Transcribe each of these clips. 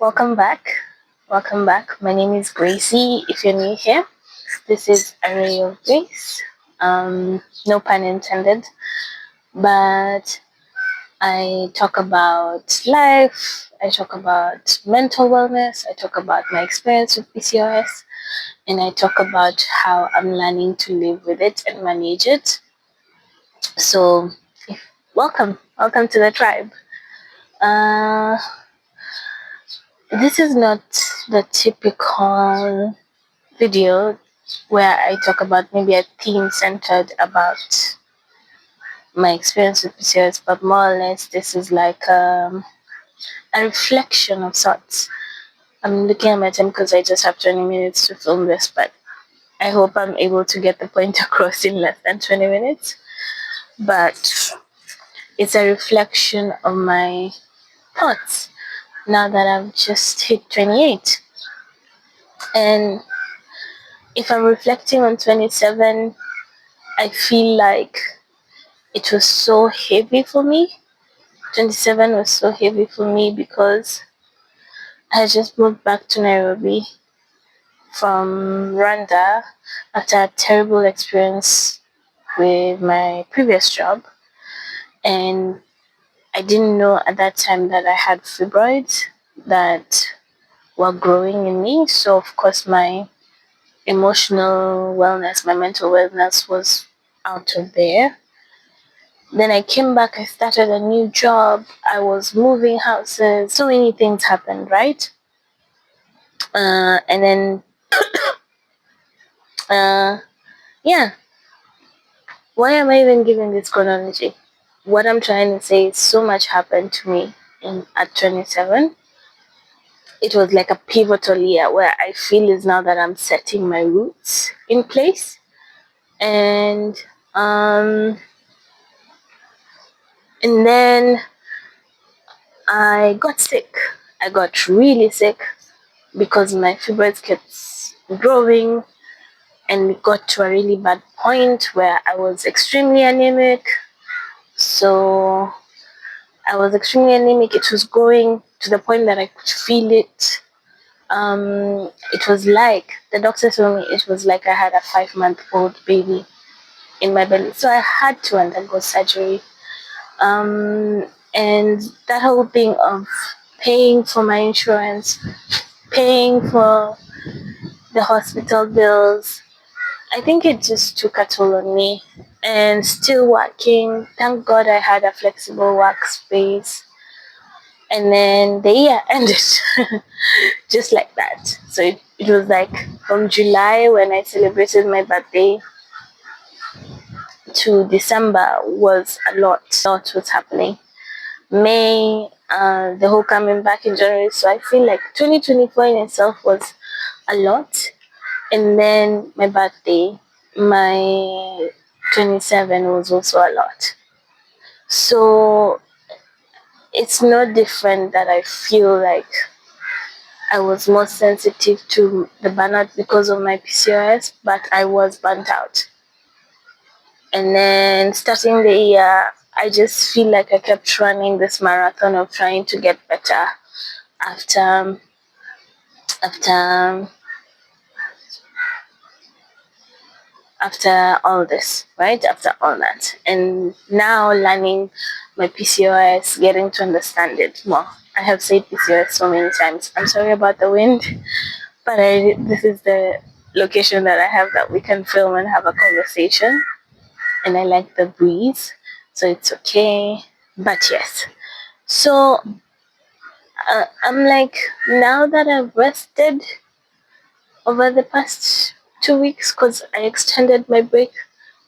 Welcome back. Welcome back. My name is Gracie. If you're new here, this is a ray of grace. No pun intended. But I talk about life. I talk about mental wellness. I talk about my experience with PCOS, and I talk about how I'm learning to live with it and manage it. So, welcome to the tribe. Uh, this is not the typical video where I talk about maybe a theme centered about my experience with PCOS, but more or less this is like a reflection of sorts. I'm looking at my time because I just have 20 minutes to film this, but I hope I'm able to get the point across in less than 20 minutes. But it's a reflection of my thoughts now that I've just hit 28. And if I'm reflecting on 27, I feel like it was so heavy for me. 27 was so heavy for me because I just moved back to Nairobi from Rwanda after a terrible experience with my previous job. And I didn't know at that time that I had fibroids that were growing in me. So, of course, my emotional wellness, my mental wellness was out of there. Then I came back, I started a new job, I was moving houses, so many things happened, right? And then, yeah, why am I even giving this chronology? What I'm trying to say is so much happened to me at 27. It was like a pivotal year where I feel is now that I'm setting my roots in place. And then I got sick. I got really sick because my fibroids kept growing, and it got to a really bad point where I was extremely anemic. So I was extremely anemic. It was going to the point that I could feel it. It was like the doctor told me it was like I had a 5-month-old baby in my belly. So I had to undergo surgery. And that whole thing of paying for my insurance, paying for the hospital bills, I think it just took a toll on me. And still working. Thank God I had a flexible workspace. And then the year ended just like that. So it was like from July when I celebrated my birthday to December was a lot was happening. May, the whole coming back in January. So I feel like 2024 in itself was a lot. And then my birthday, my 27 was also a lot. So it's no different that I feel like I was more sensitive to the burnout because of my PCOS, but I was burnt out. And then starting the year, I just feel like I kept running this marathon of trying to get better after after after all this, right? After all that. And now learning my PCOS, getting to understand it more. I have said PCOS so many times. I'm sorry about the wind, but this is the location that I have that we can film and have a conversation. And I like the breeze, so it's okay. But yes, so I'm like, now that I've rested over the past 2 weeks, because I extended my break,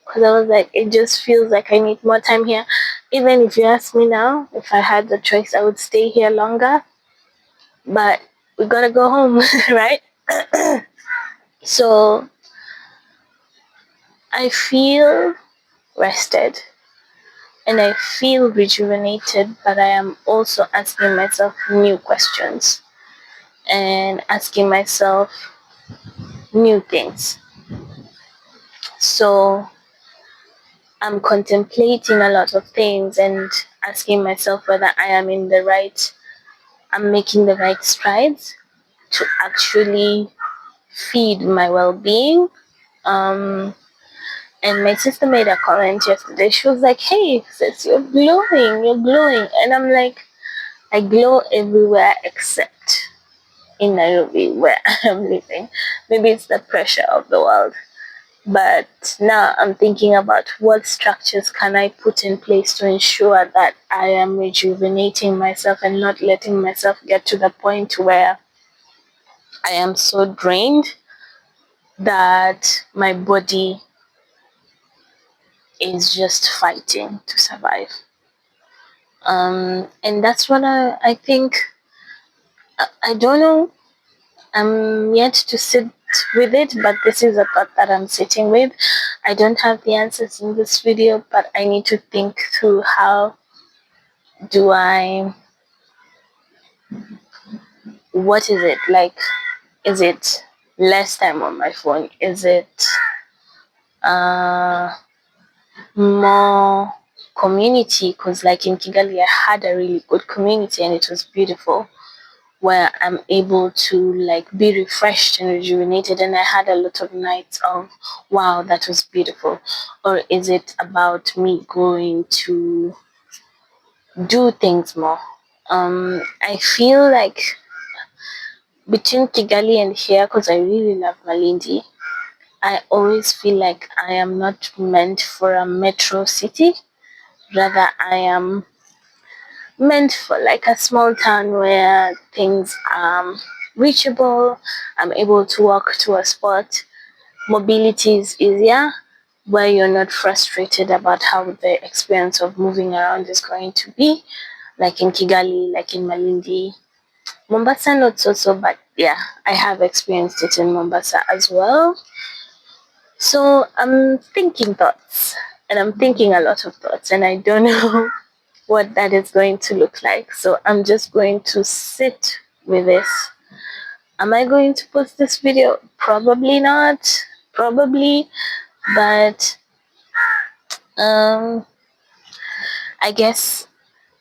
because I was like, it just feels like I need more time here. Even if you ask me now, if I had the choice, I would stay here longer. But we gotta go home, right? So I feel rested and I feel rejuvenated, but I am also asking myself new questions and asking myself new things. So I'm contemplating a lot of things and asking myself whether I am in the right I'm making the right strides to actually feed my well-being. Um, and my sister made a comment yesterday. She was like, "Hey, sis, you're glowing," and I'm like, "I glow everywhere except in Nairobi, where I am living. Maybe it's the pressure of the world." But now I'm thinking about what structures can I put in place to ensure that I am rejuvenating myself and not letting myself get to the point where I am so drained that my body is just fighting to survive. And that's what I think. I don't know. I'm yet to sit with it, but this is a thought that I'm sitting with. I don't have the answers in this video, but I need to think through how do I, what is it like? Is it less time on my phone? Is it uh, more community? Because, like in Kigali, I had a really good community and it was beautiful, where I'm able to like be refreshed and rejuvenated, and I had a lot of nights of wow, that was beautiful. Or is it about me going to do things more? I feel like between Kigali and here, because I really love Malindi, I always feel like I am not meant for a metro city. Rather, I am meant for like a small town where things are reachable. I'm able to walk to a spot. Mobility is easier, where you're not frustrated about how the experience of moving around is going to be, like in Kigali, like in Malindi. Mombasa, not so, but yeah, I have experienced it in Mombasa as well. So I'm thinking thoughts, and I'm thinking a lot of thoughts, and I don't know what that is going to look like. So I'm just going to sit with this. Am I going to post this video? Probably not. Probably, but um, I guess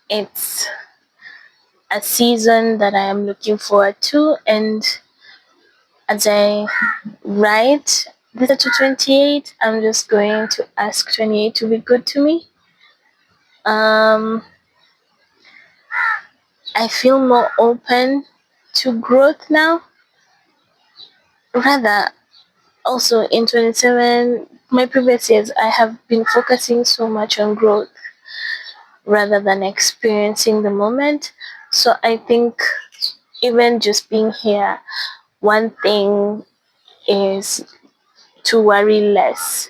it's a season that I am looking forward to, and as I write this to 28, I'm just going to ask 28 to be good to me. I feel more open to growth now. Rather, also in 27, my previous years, I have been focusing so much on growth rather than experiencing the moment. So I think even just being here, one thing is to worry less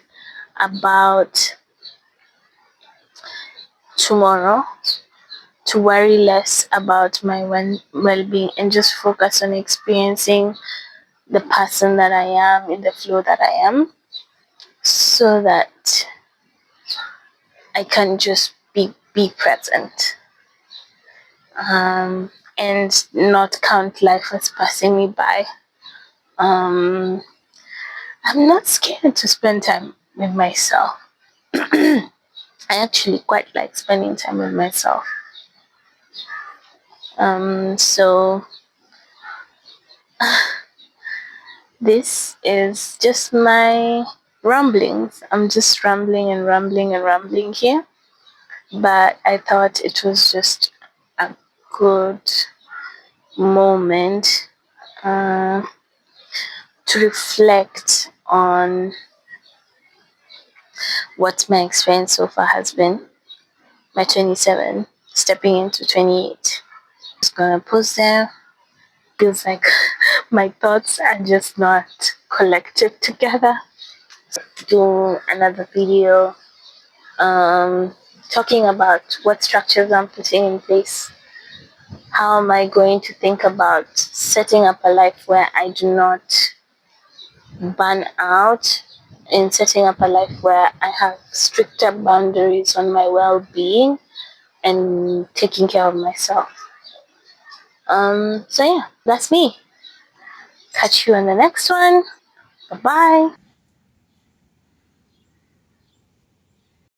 about tomorrow, to worry less about my well-being, and just focus on experiencing the person that I am in the flow that I am, so that I can just be present, and not count life as passing me by. I'm not scared to spend time with myself. I actually quite like spending time with myself. So this is just my ramblings. I'm just rambling and rambling and rambling here. But I thought it was just a good moment to reflect on what my experience so far has been. My 27, stepping into 28. Just gonna pause there. Feels like my thoughts are just not collected together. Do another video talking about what structures I'm putting in place. How am I going to think about setting up a life where I do not burn out, in setting up a life where I have stricter boundaries on my well-being and taking care of myself. So yeah, that's me. Catch you in the next one. Bye bye.